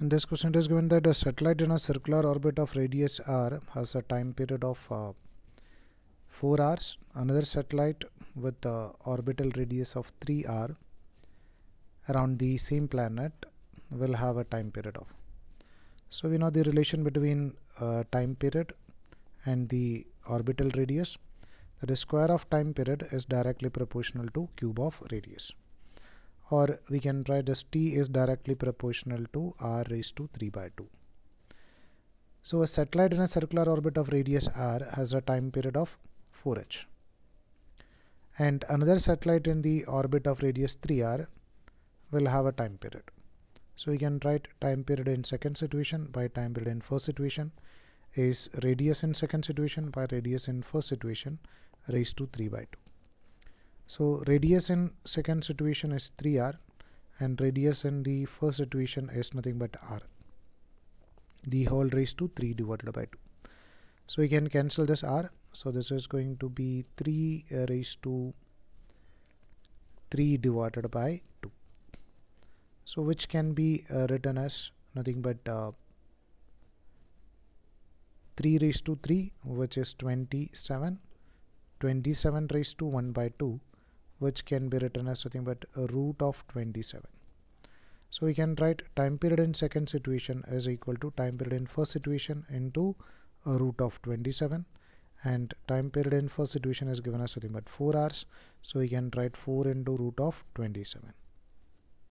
In this question it is given that a satellite in a circular orbit of radius r has a time period of 4 hours. Another satellite with the orbital radius of 3r around the same planet will have a time period of. So we know the relation between time period and the orbital radius. That is, square of time period is directly proportional to cube of radius. Or we can write as t is directly proportional to r raised to 3 by 2. So a satellite in a circular orbit of radius r has a time period of 4h. And another satellite in the orbit of radius 3r will have a time period. So we can write time period in second situation by time period in first situation is radius in second situation by radius in first situation raised to 3 by 2. So radius in second situation is 3r and radius in the first situation is nothing but r, the whole raised to 3 divided by 2. So we can cancel this r. So this is going to be 3 raised to 3 divided by 2. So which can be written as nothing but 3 raised to 3, which is 27, 27 raised to 1 by 2, which can be written as nothing but a root of 27. So we can write time period in second situation is equal to time period in first situation into a root of 27, and time period in first situation is given as nothing but 4 hours. So we can write 4 into root of 27.